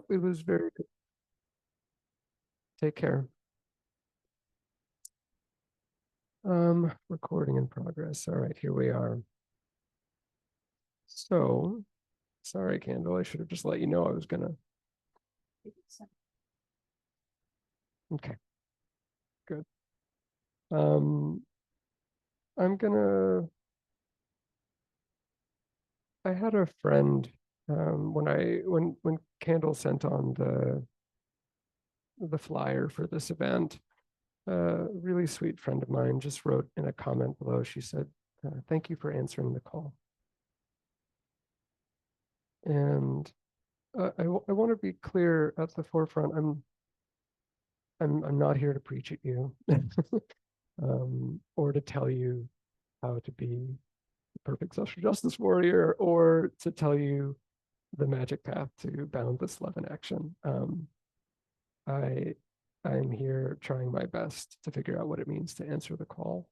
It was very good. Take care. Recording in progress. All right, here we are. So, sorry, Candle. I should have just let you know I was gonna. Okay, good. I'm gonna. I had a friend when Candle sent on the flyer for this event. A really sweet friend of mine just wrote in a comment below. She said, "Thank you for answering the call." And I want to be clear at the forefront. I'm not here to preach at you, or to tell you how to be a perfect social justice warrior, or to tell you the magic path to boundless love and action. I'm here trying my best to figure out what it means to answer the call,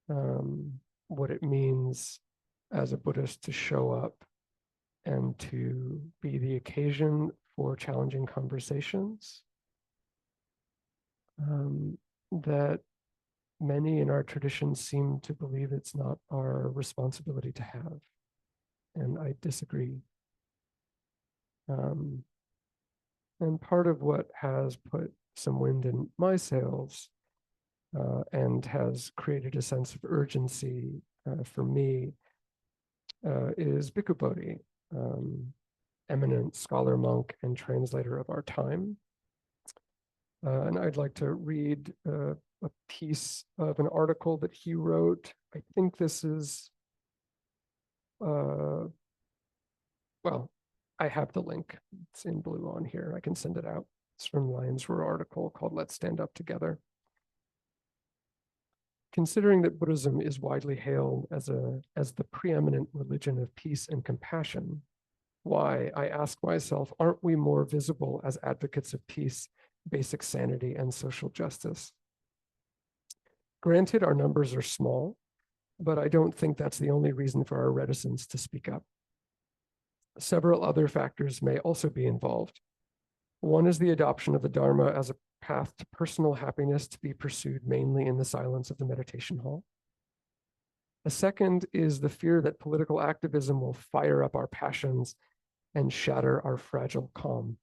what it means as a Buddhist to show up and to be the occasion for challenging conversations that many in our tradition seem to believe it's not our responsibility to have. And I disagree. And part of what has put some wind in my sails and has created a sense of urgency for me is Bhikkhu Bodhi, eminent scholar, monk, and translator of our time. And I'd like to read a piece of an article that he wrote. I think this is, well, I have the link. It's in blue on here. I can send it out. It's from Lion's Roar article called Let's Stand Up Together. Considering that Buddhism is widely hailed as the preeminent religion of peace and compassion, why, I ask myself, aren't we more visible as advocates of peace, basic sanity, and social justice? Granted, our numbers are small, but I don't think that's the only reason for our reticence to speak up. Several other factors may also be involved. One is the adoption of the Dharma as a path to personal happiness to be pursued mainly in the silence of the meditation hall. A second is the fear that political activism will fire up our passions and shatter our fragile calm.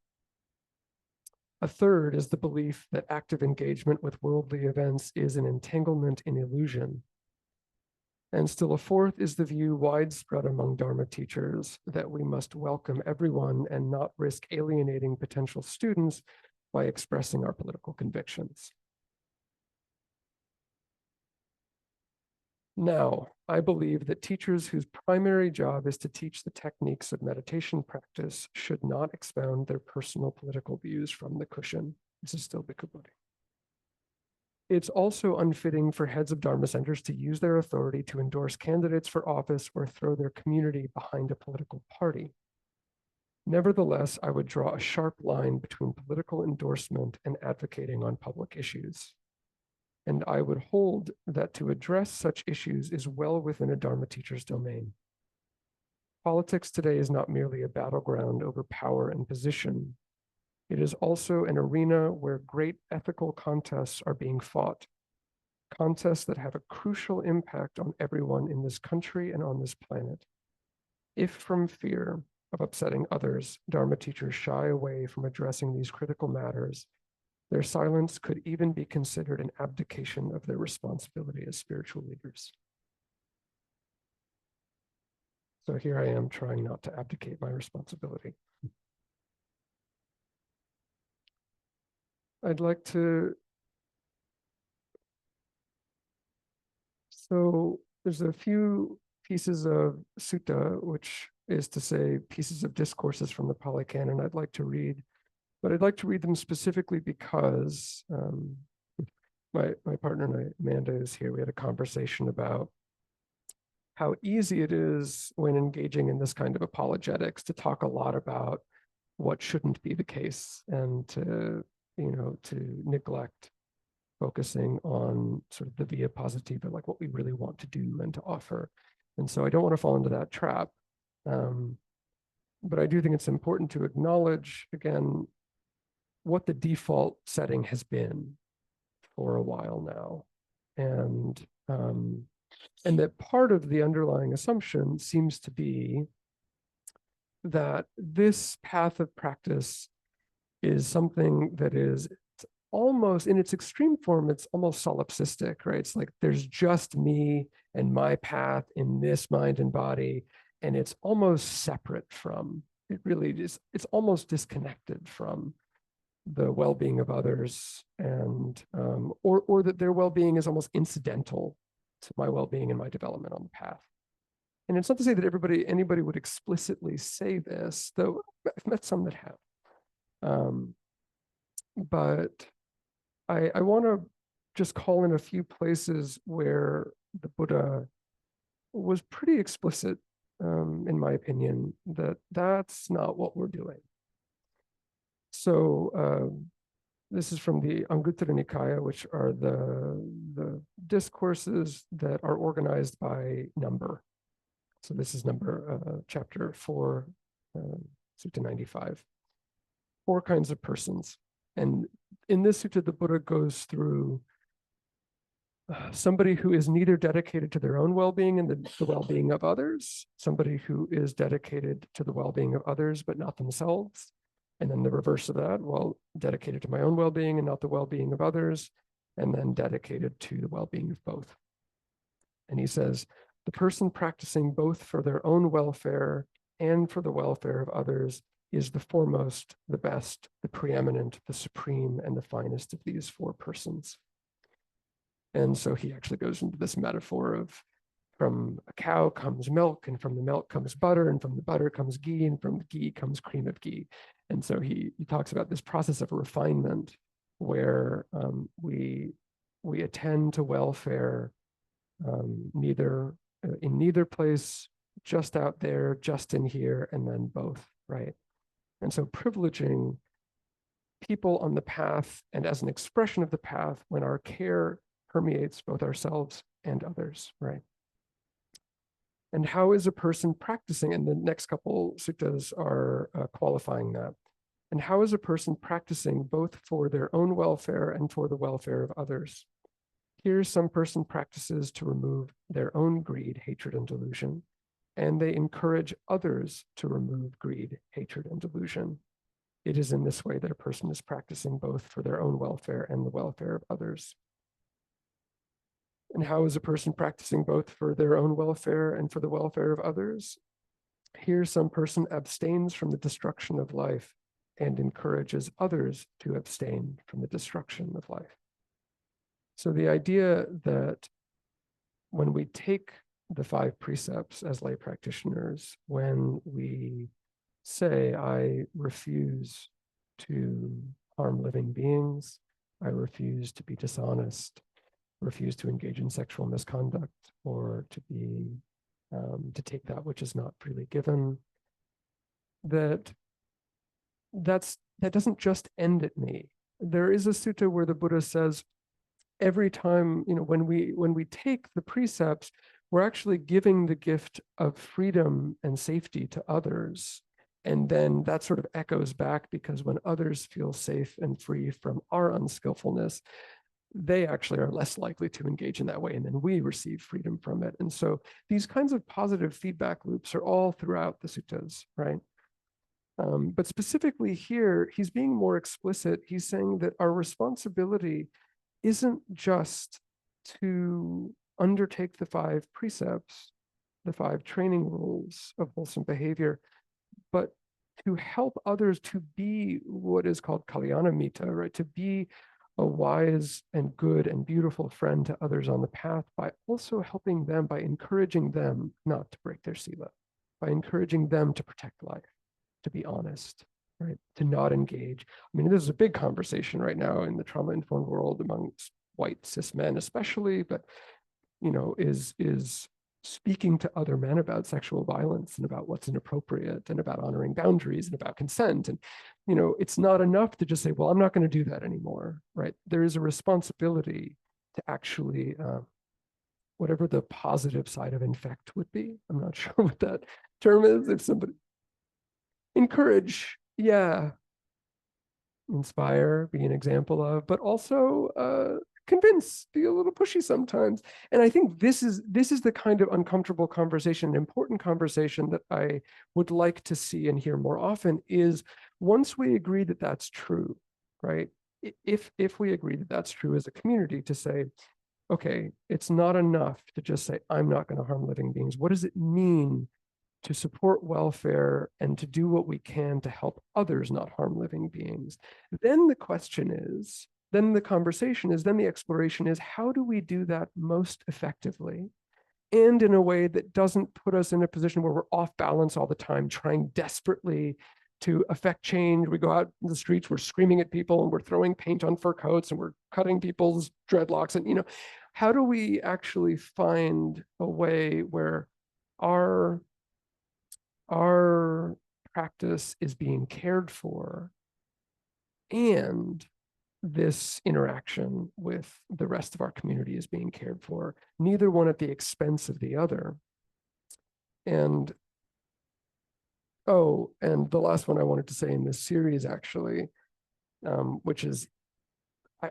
A third is the belief that active engagement with worldly events is an entanglement in illusion. And still a fourth is the view widespread among Dharma teachers that we must welcome everyone and not risk alienating potential students by expressing our political convictions. Now, I believe that teachers whose primary job is to teach the techniques of meditation practice should not expound their personal political views from the cushion. This is still Bhikkhu Bodhi. It's also unfitting for heads of Dharma centers to use their authority to endorse candidates for office or throw their community behind a political party. Nevertheless, I would draw a sharp line between political endorsement and advocating on public issues. And I would hold that to address such issues is well within a Dharma teacher's domain. Politics today is not merely a battleground over power and position. It is also an arena where great ethical contests are being fought, contests that have a crucial impact on everyone in this country and on this planet. If from fear of upsetting others, Dharma teachers shy away from addressing these critical matters, their silence could even be considered an abdication of their responsibility as spiritual leaders. So here I am trying not to abdicate my responsibility. I'd like to, so there's a few pieces of sutta, which is to say pieces of discourses from the Pali Canon I'd like to read, but I'd like to read them specifically because my partner and I, Amanda, is here. We had a conversation about how easy it is when engaging in this kind of apologetics to talk a lot about what shouldn't be the case and to neglect focusing on sort of the via positiva, like what we really want to do and to offer. And so I don't want to fall into that trap. But I do think it's important to acknowledge, again, what the default setting has been for a while now. And that part of the underlying assumption seems to be that this path of practice is something that is almost, in its extreme form, it's almost solipsistic, right? It's like there's just me and my path in this mind and body, and it's almost separate from, it really is, it's almost disconnected from the well-being of others, and or that their well-being is almost incidental to my well-being and my development on the path. And it's not to say that anybody would explicitly say this, though I've met some that have. But I want to just call in a few places where the Buddha was pretty explicit, in my opinion, that that's not what we're doing. So this is from the Anguttara Nikaya, which are the discourses that are organized by number. So this is number chapter 4, Sutta 95. 4 kinds of persons. And in this sutta, the Buddha goes through somebody who is neither dedicated to their own well-being and the well-being of others, somebody who is dedicated to the well-being of others, but not themselves. And then the reverse of that, well, dedicated to my own well-being and not the well-being of others, and then dedicated to the well-being of both. And he says, the person practicing both for their own welfare and for the welfare of others is the foremost, the best, the preeminent, the supreme, and the finest of these 4 persons. And so he actually goes into this metaphor of from a cow comes milk, and from the milk comes butter, and from the butter comes ghee, and from the ghee comes cream of ghee. And so he talks about this process of refinement where we attend to welfare neither in neither place, just out there, just in here, and then both, right? And so privileging people on the path and as an expression of the path when our care permeates both ourselves and others, right? And how is a person practicing? And the next couple suttas are qualifying that. And how is a person practicing both for their own welfare and for the welfare of others? Here, some person practices to remove their own greed, hatred, and delusion, and they encourage others to remove greed, hatred, and delusion. It is in this way that a person is practicing both for their own welfare and the welfare of others. And how is a person practicing both for their own welfare and for the welfare of others? Here, some person abstains from the destruction of life and encourages others to abstain from the destruction of life. So the idea that when we take the 5 precepts as lay practitioners, when we say, I refuse to harm living beings, I refuse to be dishonest, refuse to engage in sexual misconduct, or to take that which is not freely given, that doesn't just end at me. There is a sutta where the Buddha says, every time, when we take the precepts, we're actually giving the gift of freedom and safety to others. And then that sort of echoes back, because when others feel safe and free from our unskillfulness, they actually are less likely to engage in that way, and then we receive freedom from it. And so these kinds of positive feedback loops are all throughout the suttas, right? But specifically here, he's being more explicit. He's saying that our responsibility isn't just to undertake the 5 precepts, the 5 training rules of wholesome behavior, but to help others to be what is called kalyanamitta, right? To be a wise and good and beautiful friend to others on the path, by also helping them, by encouraging them not to break their sila, by encouraging them to protect life, to be honest, right? To not engage. I mean, this is a big conversation right now in the trauma-informed world among white cis men especially, but, is speaking to other men about sexual violence and about what's inappropriate and about honoring boundaries and about consent. And, it's not enough to just say, well, I'm not going to do that anymore, right? There is a responsibility to actually, whatever the positive side of infect would be. I'm not sure what that term is. If somebody, encourage, yeah, inspire, be an example of, but also convince, be a little pushy sometimes. And I think this is the kind of uncomfortable conversation, an important conversation that I would like to see and hear more often is once we agree that that's true, right? If we agree that that's true as a community, to say, okay, it's not enough to just say, I'm not going to harm living beings. What does it mean to support welfare and to do what we can to help others not harm living beings? Then the question is, then the conversation is, then the exploration is, how do we do that most effectively and in a way that doesn't put us in a position where we're off balance all the time, trying desperately to affect change? We go out in the streets, we're screaming at people and we're throwing paint on fur coats and we're cutting people's dreadlocks. And, how do we actually find a way where our practice is being cared for and this interaction with the rest of our community is being cared for, neither one at the expense of the other? And and the last one I wanted to say in this series, actually, which is,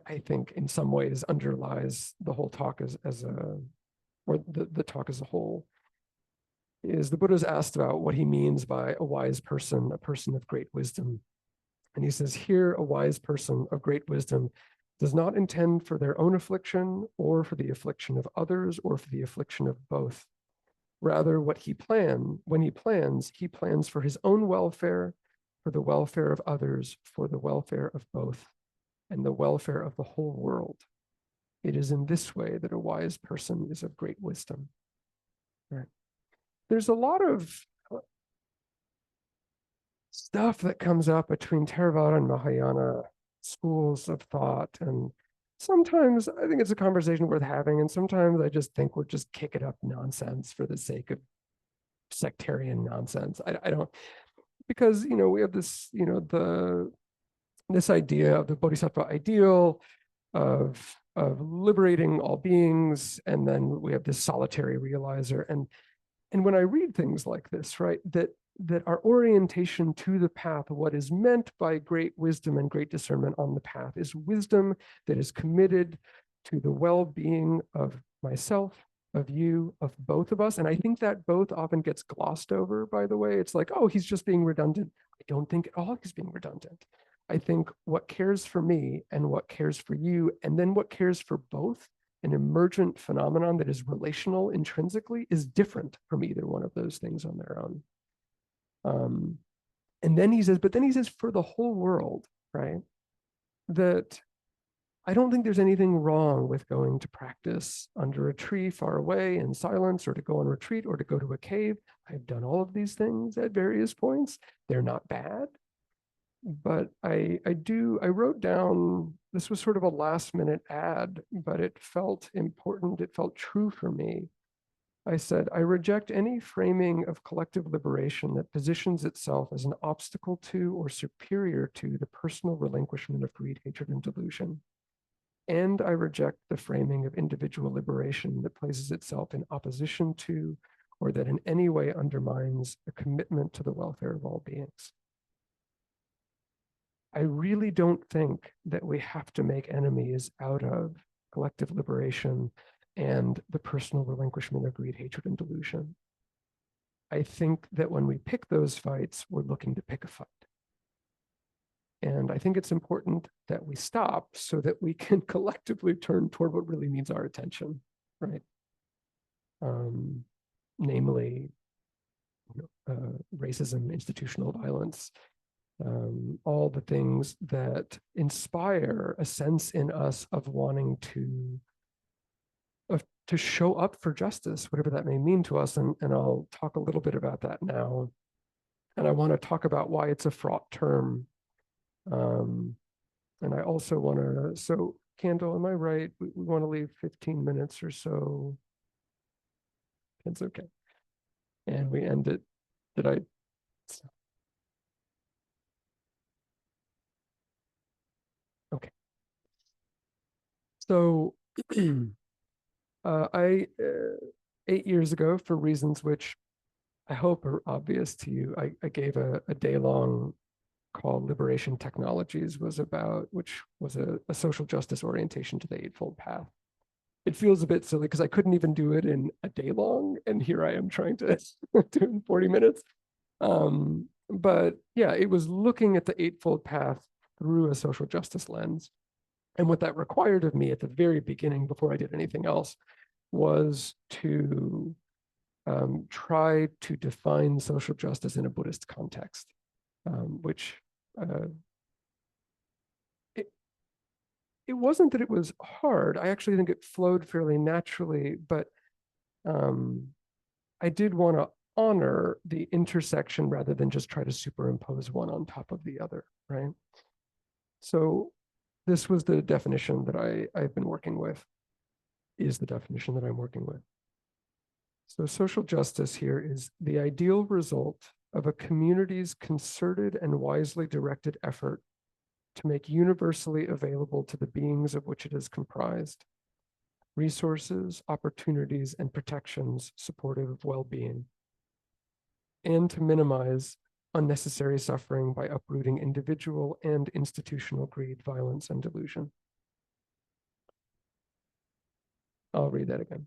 I think in some ways underlies the whole talk or the talk as a whole, is the Buddha's asked about what he means by a wise person, a person of great wisdom. And he says, here, a wise person of great wisdom does not intend for their own affliction or for the affliction of others or for the affliction of both. Rather, when he plans, he plans for his own welfare, for the welfare of others, for the welfare of both, and the welfare of the whole world. It is in this way that a wise person is of great wisdom. Right. There's a lot of stuff that comes up between Theravada and Mahayana schools of thought. And sometimes I think it's a conversation worth having. And sometimes I just think we're just kicking up nonsense for the sake of sectarian nonsense. I don't, because, we have this, this idea of the Bodhisattva ideal of liberating all beings. And then we have this solitary realizer. And when I read things like this, right, that our orientation to the path, what is meant by great wisdom and great discernment on the path, is wisdom that is committed to the well-being of myself, of you, of both of us. And I think that both often gets glossed over, by the way. It's like, oh, he's just being redundant. I don't think at all he's being redundant. I think what cares for me and what cares for you, and then what cares for both, an emergent phenomenon that is relational intrinsically, is different from either one of those things on their own. And then he says, for the whole world, right? That I don't think there's anything wrong with going to practice under a tree far away in silence, or to go on retreat, or to go to a cave. I've done all of these things at various points. They're not bad. But I wrote down, this was sort of a last minute ad, but it felt important. It felt true for me. I said, I reject any framing of collective liberation that positions itself as an obstacle to or superior to the personal relinquishment of greed, hatred, and delusion. And I reject the framing of individual liberation that places itself in opposition to or that in any way undermines a commitment to the welfare of all beings. I really don't think that we have to make enemies out of collective liberation and the personal relinquishment of greed, hatred, and delusion. I think that when we pick those fights, we're looking to pick a fight. And I think it's important that we stop so that we can collectively turn toward what really needs our attention, right? Namely, racism, institutional violence, all the things that inspire a sense in us of wanting to show up for justice, whatever that may mean to us. And I'll talk a little bit about that now. And I want to talk about why it's a fraught term. And I also want to, so Candle, am I right? We want to leave 15 minutes or so. It's okay. And we end it, did I? Okay. So I 8 years ago, for reasons which I hope are obvious to you. I gave a day-long called Liberation Technologies, which was a social justice orientation to the Eightfold Path. It feels a bit silly because I couldn't even do it in a day long, and here I am trying to do it in 40 minutes. But yeah, it was looking at the Eightfold Path through a social justice lens. And what that required of me at the very beginning, before I did anything else, was to try to define social justice in a Buddhist context, which it wasn't that it was hard. I actually think it flowed fairly naturally, but I did want to honor the intersection rather than just try to superimpose one on top of the other, right? So this was the definition that I've been working with, is the definition that I'm working with. So social justice here is the ideal result of a community's concerted and wisely directed effort to make universally available to the beings of which it is comprised resources, opportunities, and protections supportive of well-being, and to minimize unnecessary suffering by uprooting individual and institutional greed, violence, and delusion. I'll read that again.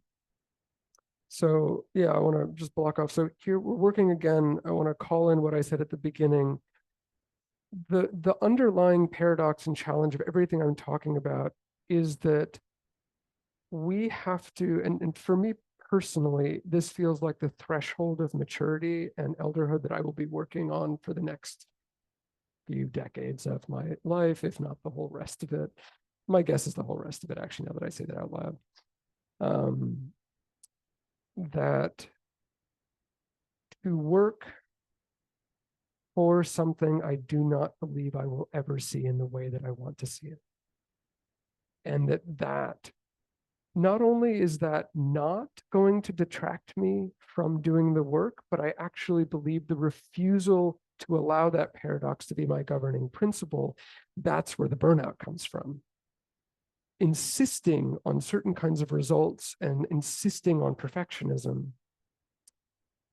So yeah, I want to just block off. So here we're working again. I want to call in what I said at the beginning. The underlying paradox and challenge of everything I'm talking about is that we have to, and for me personally, this feels like the threshold of maturity and elderhood that I will be working on for the next few decades of my life, if not the whole rest of it. My guess is the whole rest of it, actually, now that I say that out loud. That to work for something I do not believe I will ever see in the way that I want to see it. And that not only is that not going to detract me from doing the work, but I actually believe the refusal to allow that paradox to be my governing principle, that's where the burnout comes from. Insisting on certain kinds of results and insisting on perfectionism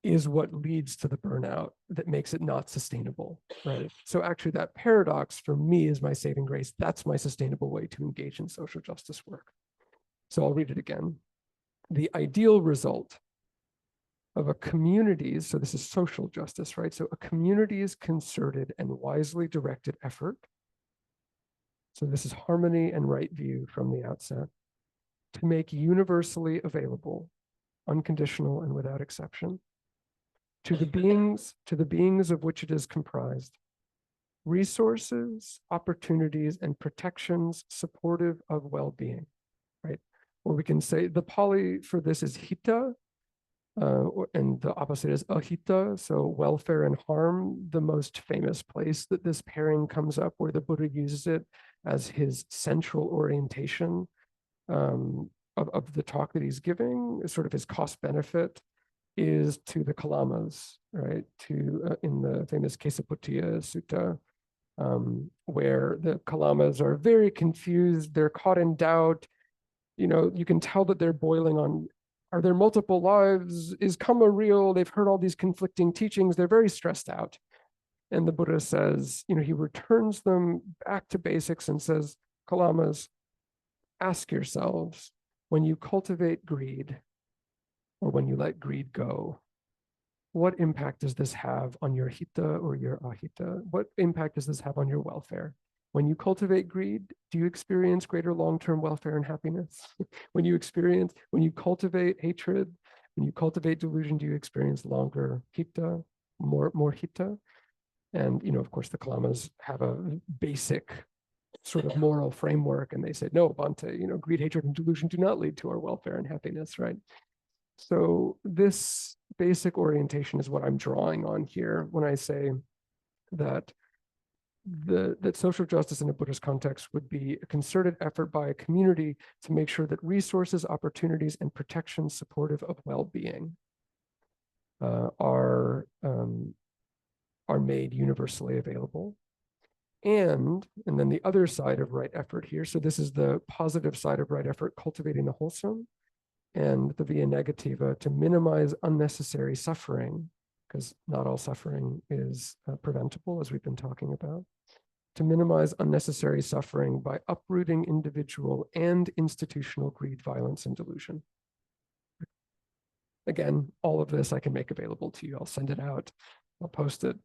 is what leads to the burnout that makes it not sustainable, right? So actually that paradox for me is my saving grace. That's my sustainable way to engage in social justice work. So I'll read it again. The ideal result of a community's, so this is social justice, right? So a community's concerted and wisely directed effort. So this is harmony and right view from the outset, to make universally available, unconditional and without exception, to the beings of which it is comprised, resources, opportunities, and protections supportive of well-being, right? Or we can say the Pali for this is hita, and the opposite is ahita, so welfare and harm. The most famous place that this pairing comes up where the Buddha uses it as his central orientation of the talk that he's giving, sort of his cost benefit, is to the kalamas, right? In the famous Kesaputiya Sutta, where the kalamas are very confused, they're caught in doubt. You know, you can tell that they're boiling on, are there multiple lives? Is karma real? They've heard all these conflicting teachings. They're very stressed out. And the Buddha says, you know, he returns them back to basics and says, kalamas, ask yourselves, when you cultivate greed or when you let greed go, what impact does this have on your hita or your ahita? What impact does this have on your welfare? When you cultivate greed, do you experience greater long-term welfare and happiness? When you cultivate hatred, when you cultivate delusion, do you experience longer hita, more hita? And, you know, of course, the kalamas have a basic sort of moral framework, and they said, no, Bhante, you know, greed, hatred, and delusion do not lead to our welfare and happiness, right? So this basic orientation is what I'm drawing on here when I say that that social justice in a Buddhist context would be a concerted effort by a community to make sure that resources, opportunities, and protections supportive of well-being are made universally available. And then the other side of right effort here, so this is the positive side of right effort, cultivating the wholesome, and the via negativa, to minimize unnecessary suffering because not all suffering is preventable, as we've been talking about. To minimize unnecessary suffering by uprooting individual and institutional greed, violence, and delusion. Again, all of this I can make available to you. I'll send it out. I'll post it.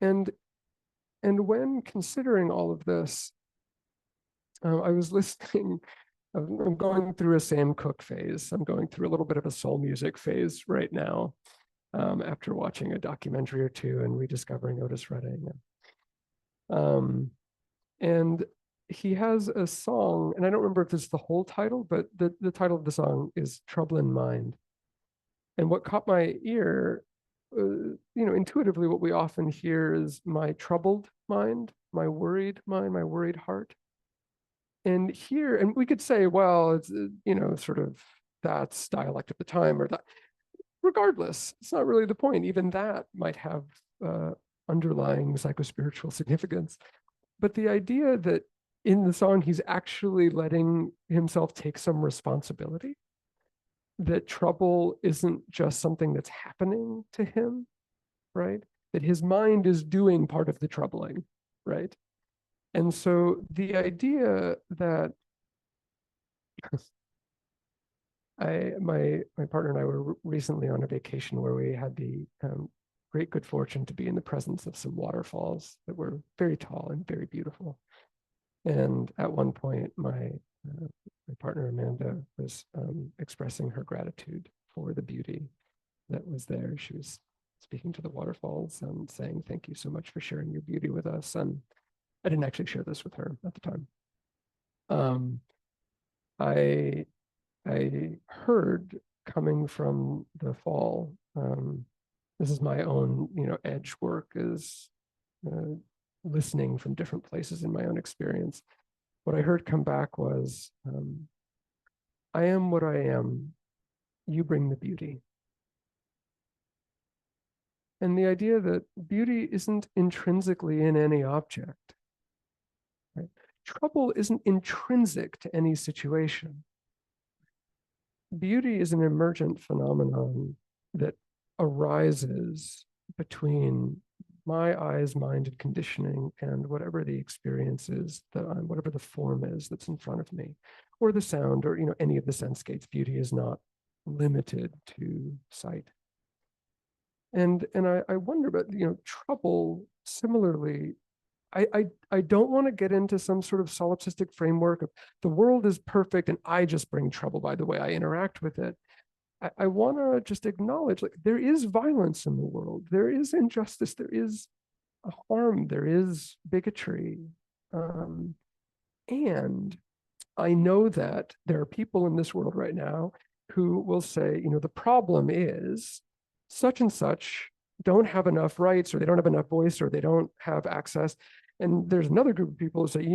And when considering all of this, I was listening. I'm going through a Sam Cooke phase. I'm going through a little bit of a soul music phase right now, after watching a documentary or two and rediscovering Otis Redding. And he has a song, and I don't remember if it's the whole title, but the title of the song is Trouble in Mind. And what caught my ear, intuitively, what we often hear is my troubled mind, my worried mind, my worried heart. And here, and we could say, well, it's, sort of that's dialect of the time, or that. Regardless, it's not really the point. Even that might have underlying psychospiritual significance. But the idea that in the song, he's actually letting himself take some responsibility, that trouble isn't just something that's happening to him, right? That his mind is doing part of the troubling, right? And so the idea that my partner and I were recently on a vacation where we had the great good fortune to be in the presence of some waterfalls that were very tall and very beautiful. And at one point, my partner Amanda was expressing her gratitude for the beauty that was there. She was speaking to the waterfalls and saying, "Thank you so much for sharing your beauty with us." And I didn't actually share this with her at the time. I heard coming from the fall, this is my own, edge work, is listening from different places in my own experience. What I heard come back was, I am what I am, you bring the beauty. And the idea that beauty isn't intrinsically in any object, right? Trouble isn't intrinsic to any situation. Beauty is an emergent phenomenon that arises between my eyes, mind, and conditioning, and whatever the experience is that whatever the form is that's in front of me, or the sound, or any of the sense gates. Beauty is not limited to sight. And I wonder about trouble. Similarly, I don't want to get into some sort of solipsistic framework of the world is perfect and I just bring trouble by the way I interact with it. I want to just acknowledge, like, there is violence in the world, there is injustice, there is a harm, there is bigotry, and I know that there are people in this world right now who will say, the problem is such and such don't have enough rights, or they don't have enough voice, or they don't have access. And there's another group of people who say,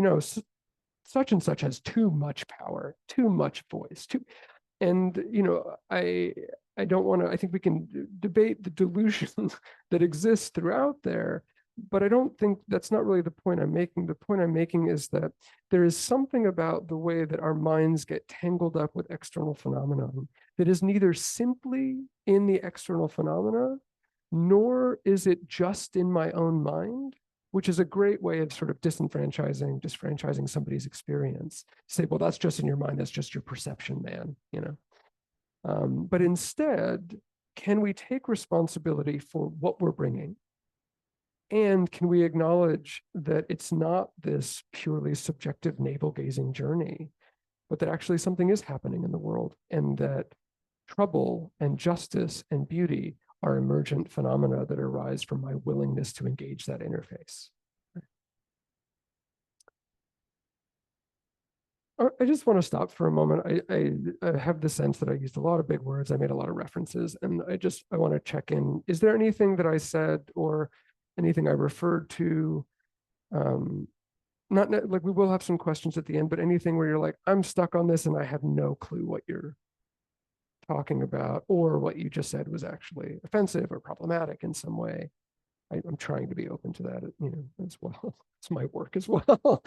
such and such has too much power, too much voice, and I don't want to, I think we can debate the delusion that exists throughout there, but I don't think that's not really the point I'm making. The point I'm making is that there is something about the way that our minds get tangled up with external phenomenon that is neither simply in the external phenomena, nor is it just in my own mind, which is a great way of sort of disfranchising somebody's experience. Say, well, that's just in your mind, that's just your perception, man, But instead, can we take responsibility for what we're bringing? And can we acknowledge that it's not this purely subjective navel-gazing journey, but that actually something is happening in the world, and that trouble and justice and beauty are emergent phenomena that arise from my willingness to engage that interface. I just want to stop for a moment. I have the sense that I used a lot of big words. I made a lot of references, and I want to check in. Is there anything that I said or anything I referred to? Not like, we will have some questions at the end, but anything where you're like, I'm stuck on this and I have no clue what you're talking about, or what you just said was actually offensive or problematic in some way. I'm trying to be open to that, as well. It's my work as well.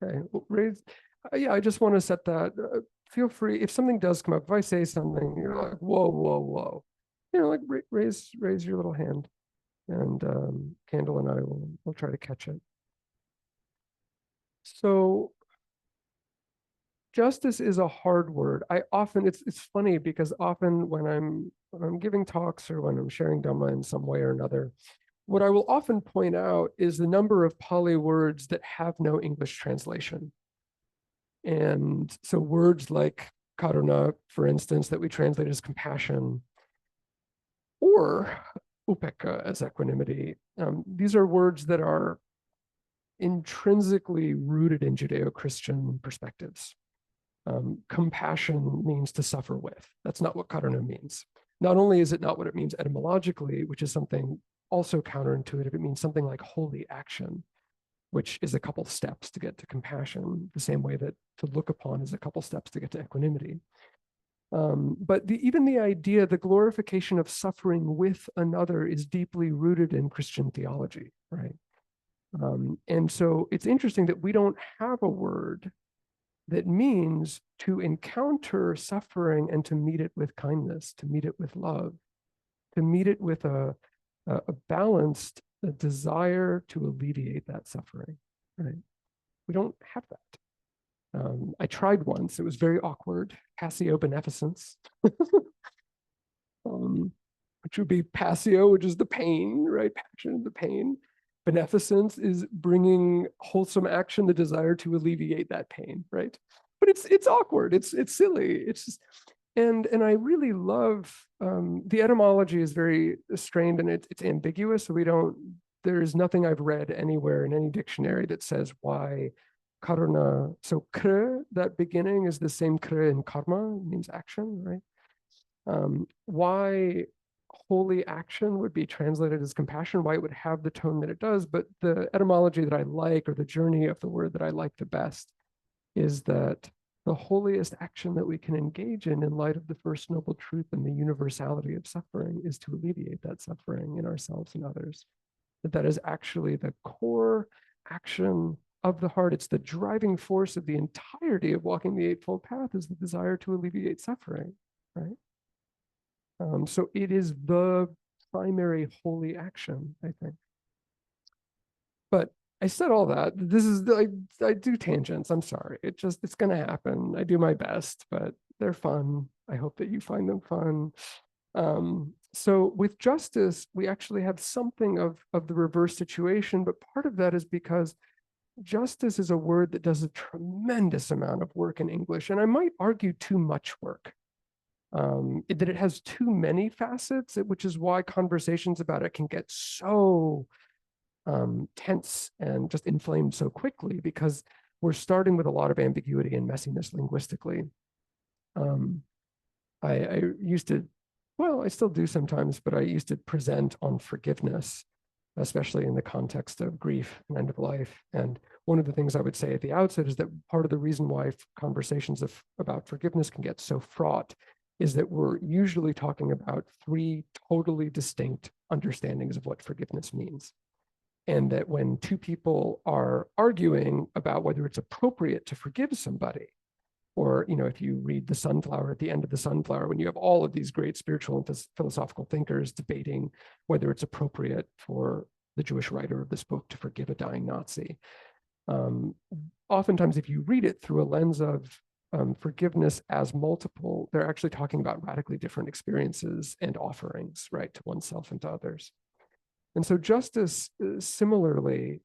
Okay, well, raise, yeah, I just want to set that. Feel free, if something does come up, if I say something, you're like, whoa, whoa, whoa, like raise your little hand, and Candle and I will try to catch it. So justice is a hard word. I often, it's funny because often when I'm giving talks or when I'm sharing Dhamma in some way or another, what I will often point out is the number of Pali words that have no English translation. And so words like karuna, for instance, that we translate as compassion, or upekkha as equanimity, these are words that are intrinsically rooted in Judeo-Christian perspectives. Compassion means to suffer with. That's not what karuna means. Not only is it not what it means etymologically, which is something also counterintuitive, it means something like holy action, which is a couple steps to get to compassion, the same way that to look upon is a couple steps to get to equanimity. But even the idea, the glorification of suffering with another is deeply rooted in Christian theology, right? And so it's interesting that we don't have a word that means to encounter suffering and to meet it with kindness, to meet it with love, to meet it with a balanced desire to alleviate that suffering, right? We don't have that. I tried once, it was very awkward, passio beneficence, which would be passio, which is the pain, right? Passion, the pain. Beneficence is bringing wholesome action, the desire to alleviate that pain, right? But it's awkward, it's silly, it's just, and I really love, the etymology is very strained and it's ambiguous, so there's nothing I've read anywhere in any dictionary that says why karuna, so kr, that beginning is the same kr in karma, means action, right? Why holy action would be translated as compassion, why it would have the tone that it does, but the etymology that I like, or the journey of the word that I like the best, is that the holiest action that we can engage in light of the first noble truth and the universality of suffering is to alleviate that suffering in ourselves and others. That is actually the core action of the heart. It's the driving force of the entirety of walking the Eightfold Path, is the desire to alleviate suffering, right? So it is the primary holy action, I think. But I said all that. This is, I do tangents. I'm sorry. It's going to happen. I do my best, but they're fun. I hope that you find them fun. So with justice, we actually have something of the reverse situation, but part of that is because justice is a word that does a tremendous amount of work in English, and I might argue too much work. That it has too many facets, which is why conversations about it can get so tense and just inflamed so quickly, because we're starting with a lot of ambiguity and messiness linguistically. I used to, well, I still do sometimes, but I used to present on forgiveness, especially in the context of grief and end of life. And one of the things I would say at the outset is that part of the reason why conversations about forgiveness can get so fraught is that we're usually talking about three totally distinct understandings of what forgiveness means. And that when two people are arguing about whether it's appropriate to forgive somebody, or, if you read The Sunflower, at the end of The Sunflower, when you have all of these great spiritual and philosophical thinkers debating whether it's appropriate for the Jewish writer of this book to forgive a dying Nazi. Oftentimes, if you read it through a lens of forgiveness as multiple, they're actually talking about radically different experiences and offerings, right, to oneself and to others. And so justice, similarly,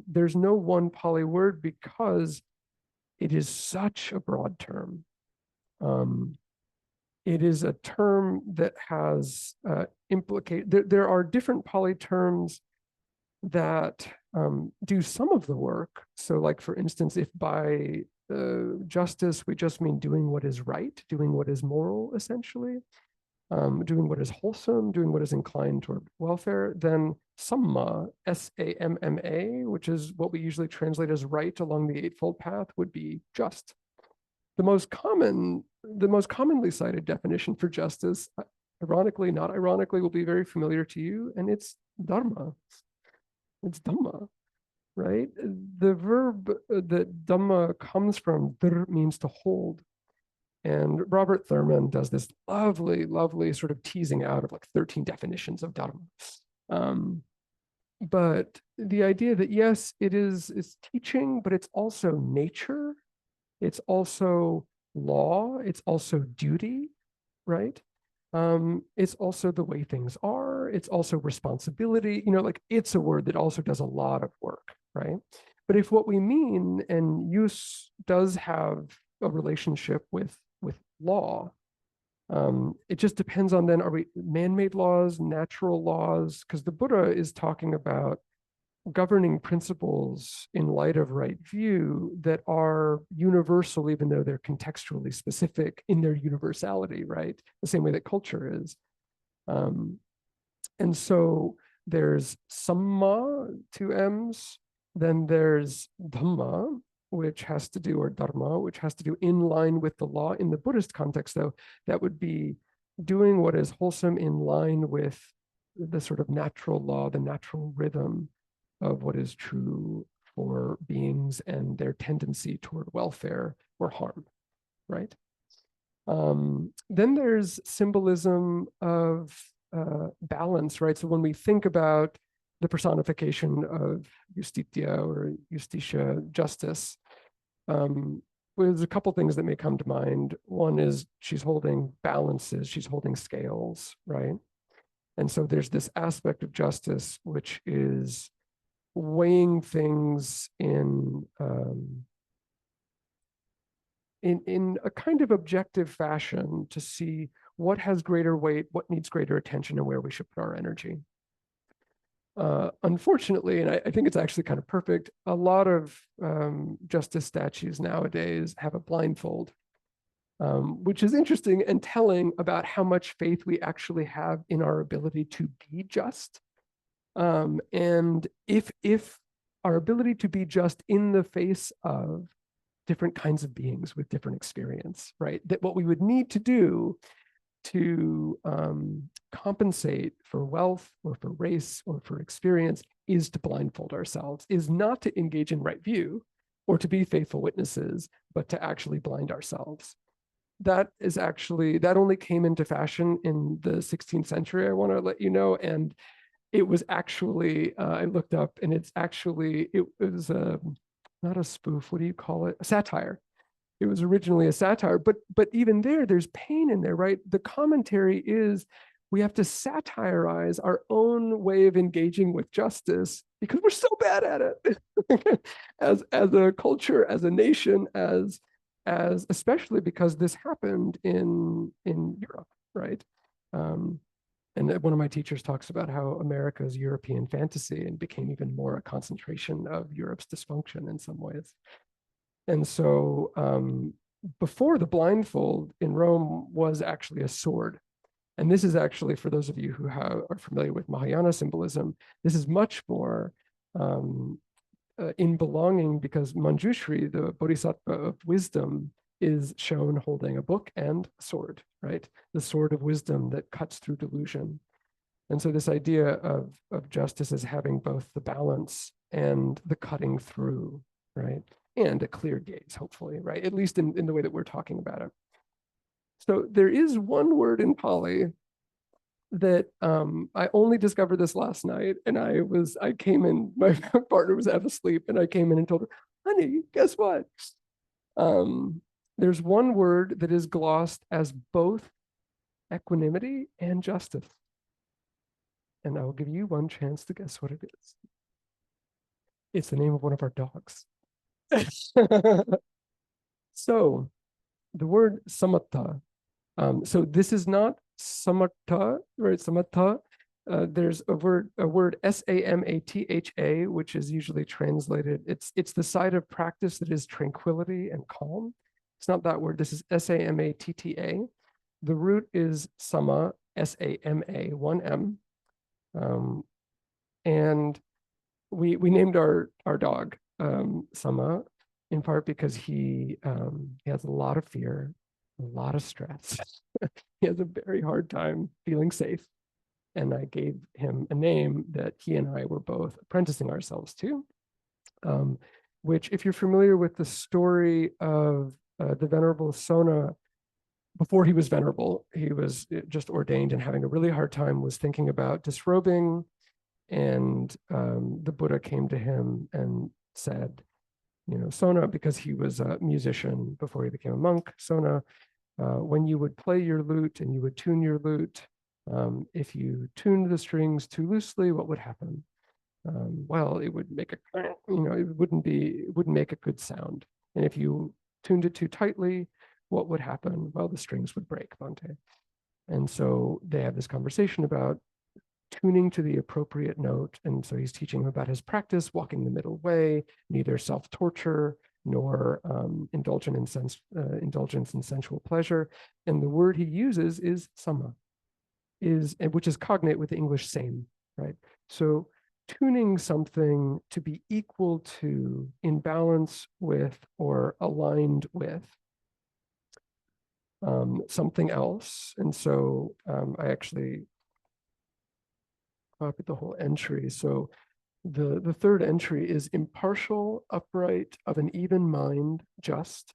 there's no one Pali word because it is such a broad term. It is a term that has there are different Pali terms that do some of the work. So like, for instance, if by justice, we just mean doing what is right, doing what is moral, essentially, doing what is wholesome, doing what is inclined toward welfare, then samma, S-A-M-M-A, which is what we usually translate as right along the Eightfold Path, would be just. The most commonly cited definition for justice, ironically, not ironically, will be very familiar to you, and it's dharma. It's dhamma. right? The verb that Dhamma comes from, dhr, means to hold. And Robert Thurman does this lovely, lovely sort of teasing out of like 13 definitions of Dharma. But the idea that yes, it's teaching, but it's also nature, it's also law, it's also duty, right? It's also the way things are, it's also responsibility, like it's a word that also does a lot of work, right? But if what we mean, and use does have a relationship with law, it just depends on then, are we man-made laws, natural laws? Because the Buddha is talking about governing principles in light of right view that are universal, even though they're contextually specific in their universality, right? The same way that culture is. And so there's Samma, two M's, then there's Dhamma, which has to do, or Dharma, which has to do in line with the law. In the Buddhist context, though, that would be doing what is wholesome in line with the sort of natural law, the natural rhythm of what is true for beings and their tendency toward welfare or harm, right? Then there's symbolism of balance, right? So when we think about the personification of Justitia or Justitia, justice, there's a couple things that may come to mind. One is she's holding balances, she's holding scales, right? And so there's this aspect of justice, which is weighing things in a kind of objective fashion to see what has greater weight, what needs greater attention, and where we should put our energy. Unfortunately, and I think it's actually kind of perfect, a lot of justice statues nowadays have a blindfold, which is interesting and telling about how much faith we actually have in our ability to be just. And if our ability to be just in the face of different kinds of beings with different experience, right? That what we would need to do to compensate for wealth or for race or for experience is to blindfold ourselves, is not to engage in right view or to be faithful witnesses, but to actually blind ourselves. That only came into fashion in the 16th century, I want to let you know. And it was actually, I looked up, and it was not a spoof, what do you call it? A satire. It was originally a satire, but even there's pain in there, right? The commentary is we have to satirize our own way of engaging with justice because we're so bad at it as a culture, as a nation, as especially because this happened in Europe, right? And one of my teachers talks about how America's European fantasy and became even more a concentration of Europe's dysfunction in some ways. And so before the blindfold in Rome was actually a sword. And this is actually, for those of you who are familiar with Mahayana symbolism, this is much more in belonging, because Manjushri, the Bodhisattva of wisdom, is shown holding a book and a sword, right? The sword of wisdom that cuts through delusion. And so this idea of justice as having both the balance and the cutting through, right? And a clear gaze, hopefully, right? At least in the way that we're talking about it. So there is one word in Pali that I only discovered this last night, and I came in, my partner was half asleep, and I came in and told her, honey, guess what? There's one word that is glossed as both equanimity and justice. And I will give you one chance to guess what it is. It's the name of one of our dogs. So the word samatha, so this is not samatha, right? Samatha. There's a word samatha, which is usually translated. It's the side of practice that is tranquility and calm. It's not that word. This is samatta. The root is sama, sama, one M. And we named our dog Sama, in part because he has a lot of fear, a lot of stress. He has a very hard time feeling safe. And I gave him a name that he and I were both apprenticing ourselves to. which, if you're familiar with the story of the Venerable Sona, before he was venerable, he was just ordained and having a really hard time, was thinking about disrobing. And the Buddha came to him and said, Sona, because he was a musician before he became a monk, Sona, when you would play your lute and you would tune your lute, if you tuned the strings too loosely, what would happen? Well, it would make it wouldn't make a good sound. And if you tuned it too tightly, what would happen? Well, the strings would break, Bhante. And so they have this conversation about tuning to the appropriate note. And so he's teaching him about his practice, walking the middle way, neither self-torture nor indulgence in sensual pleasure. And the word he uses is sama, which is cognate with the English same, right? So tuning something to be equal to, in balance with, or aligned with something else. And so I actually copied the whole entry. So the third entry is impartial, upright, of an even mind, just.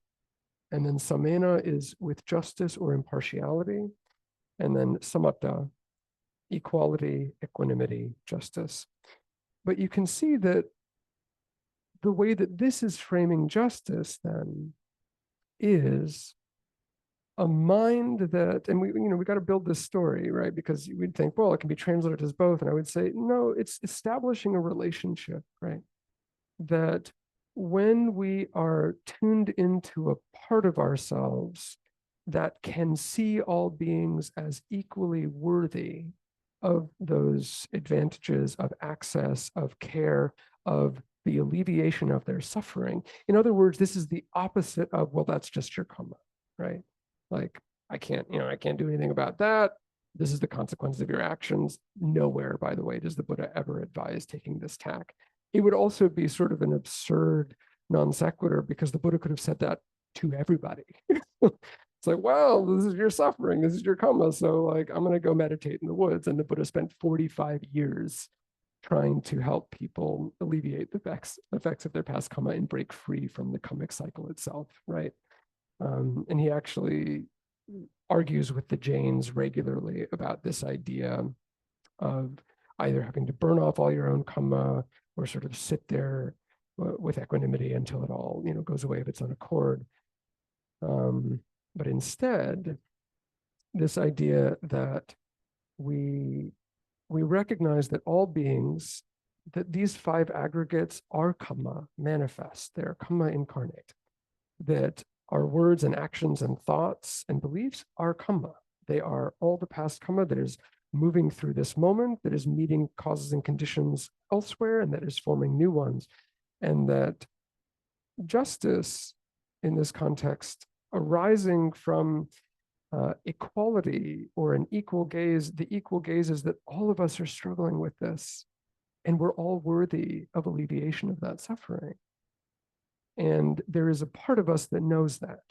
And then samena is with justice or impartiality. And then samatta, equality, equanimity, justice. But you can see that the way that this is framing justice then is a mind that, and we got to build this story, right? Because we'd think, well, it can be translated as both. And I would say, no, it's establishing a relationship, right? That when we are tuned into a part of ourselves that can see all beings as equally worthy of those advantages of access, of care, of the alleviation of their suffering. In other words, this is the opposite of, well, that's just your karma, right? Like, I can't do anything about that. This is the consequence of your actions. Nowhere, by the way, does the Buddha ever advise taking this tack. It would also be sort of an absurd non sequitur, because the Buddha could have said that to everybody. It's like, well, this is your suffering, this is your karma, so like, I'm going to go meditate in the woods. And the Buddha spent 45 years trying to help people alleviate the effects of their past karma and break free from the karmic cycle itself, right? And he actually argues with the Jains regularly about this idea of either having to burn off all your own karma or sort of sit there with equanimity until it all, goes away of its own accord. But instead, this idea that we recognize that all beings, that these five aggregates are karma manifest, they're karma incarnate, that our words and actions and thoughts and beliefs are karma. They are all the past karma that is moving through this moment, that is meeting causes and conditions elsewhere, and that is forming new ones. And that justice in this context, arising from equality or an equal gaze, the equal gaze is that all of us are struggling with this, and we're all worthy of alleviation of that suffering. And there is a part of us that knows that.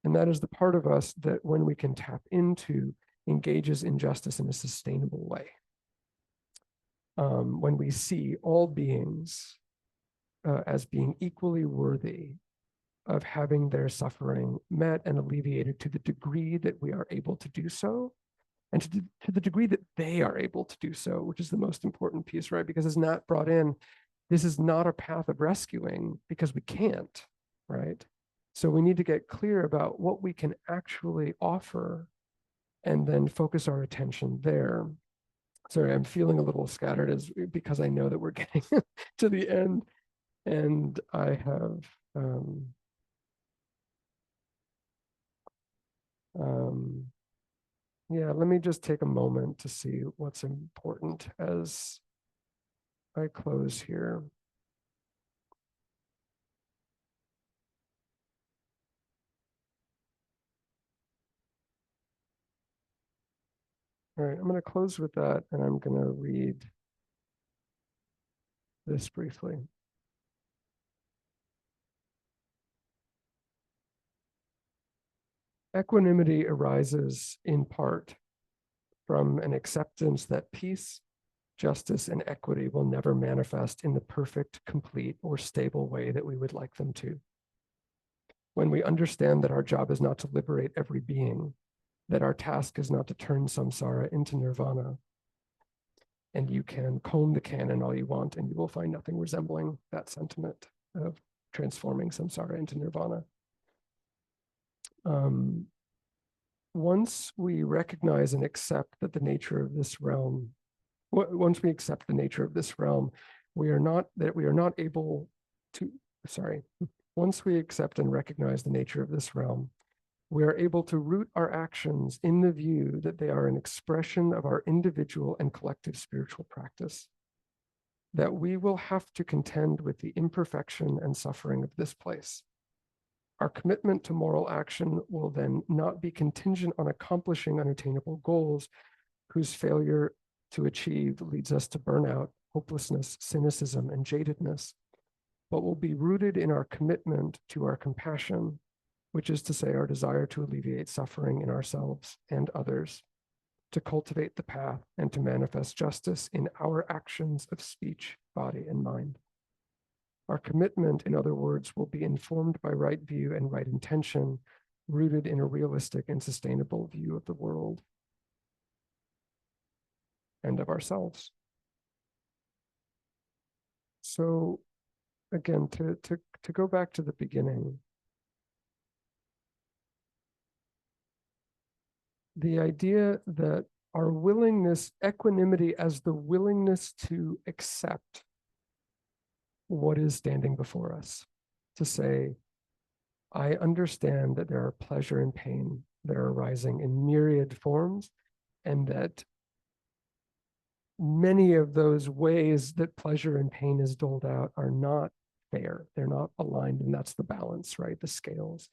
And that is the part of us that, when we can tap into, engages in justice in a sustainable way. When we see all beings as being equally worthy of having their suffering met and alleviated to the degree that we are able to do so, and to the degree that they are able to do so, which is the most important piece, right? Because as Nat brought in, this is not a path of rescuing because we can't, right? So we need to get clear about what we can actually offer and then focus our attention there. Sorry, I'm feeling a little scattered because I know that we're getting to the end, and I have yeah, let me just take a moment to see what's important as I close here. All right, I'm going to close with that, and I'm going to read this briefly. Equanimity arises in part from an acceptance that peace, justice, and equity will never manifest in the perfect, complete, or stable way that we would like them to. When we understand that our job is not to liberate every being, that our task is not to turn samsara into nirvana, and you can comb the canon all you want, and you will find nothing resembling that sentiment of transforming samsara into nirvana. Once we recognize and accept that the nature of this realm, once we accept the nature of this realm, once we accept and recognize the nature of this realm, we are able to root our actions in the view that they are an expression of our individual and collective spiritual practice, that we will have to contend with the imperfection and suffering of this place. Our commitment to moral action will then not be contingent on accomplishing unattainable goals whose failure to achieve leads us to burnout, hopelessness, cynicism, and jadedness, but will be rooted in our commitment to our compassion, which is to say our desire to alleviate suffering in ourselves and others, to cultivate the path, and to manifest justice in our actions of speech, body, and mind. Our commitment, in other words, will be informed by right view and right intention, rooted in a realistic and sustainable view of the world and of ourselves. So again, to go back to the beginning, the idea that our willingness, equanimity as the willingness to accept what is standing before us, to say, I understand that there are pleasure and pain that are arising in myriad forms, and that many of those ways that pleasure and pain is doled out are not fair. They're not aligned, and that's the balance, right? The scales.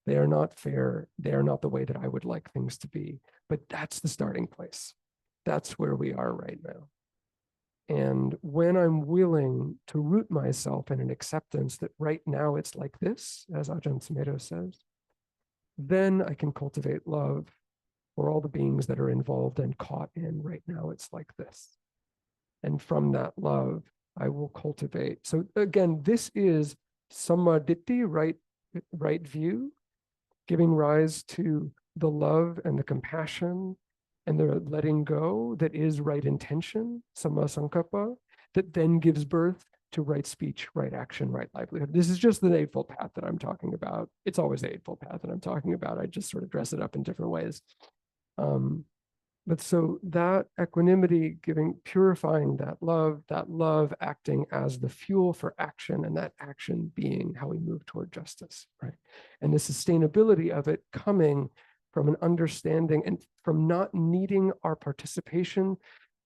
They are not fair. They are not the way that I would like things to be, but that's the starting place. That's where we are right now. And when I'm willing to root myself in an acceptance that right now it's like this, as Ajahn Sumedho says, then I can cultivate love for all the beings that are involved and caught in right now it's like this. And from that love, I will cultivate. So again, this is sammaditthi, right view, giving rise to the love and the compassion and the letting go that is right intention, samma sankappa, that then gives birth to right speech, right action, right livelihood. This is just the Eightfold Path that I'm talking about. It's always the Eightfold Path that I'm talking about. I just sort of dress it up in different ways. But so that equanimity, purifying that love acting as the fuel for action, and that action being how we move toward justice, right? And the sustainability of it coming from an understanding and from not needing our participation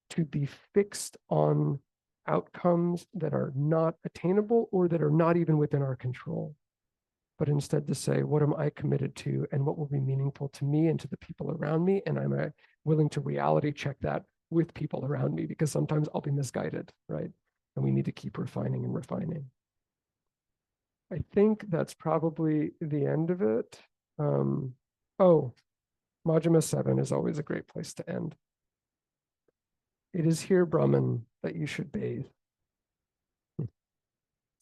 to be fixed on outcomes that are not attainable or that are not even within our control, but instead to say, what am I committed to and what will be meaningful to me and to the people around me? And I'm willing to reality check that with people around me, because sometimes I'll be misguided, right? And we need to keep refining and refining. I think that's probably the end of it. Majjhima 7 is always a great place to end. It is here, Brahman, that you should bathe, to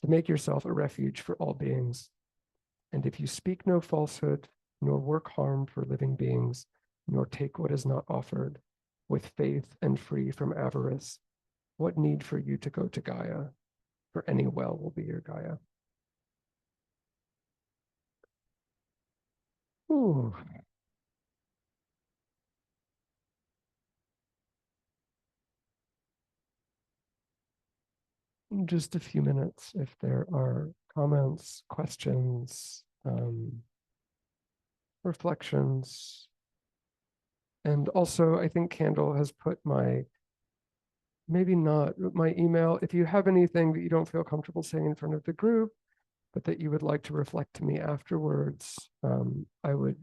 make yourself a refuge for all beings. And if you speak no falsehood, nor work harm for living beings, nor take what is not offered, with faith and free from avarice, what need for you to go to Gaia? For any well will be your Gaia. Ooh. In just a few minutes, if there are comments, questions, reflections. And also, I think Candle has put maybe not my email. If you have anything that you don't feel comfortable saying in front of the group, but that you would like to reflect to me afterwards, I would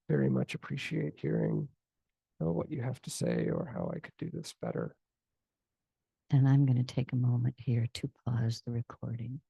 very much appreciate hearing what you have to say or how I could do this better. And I'm going to take a moment here to pause the recording.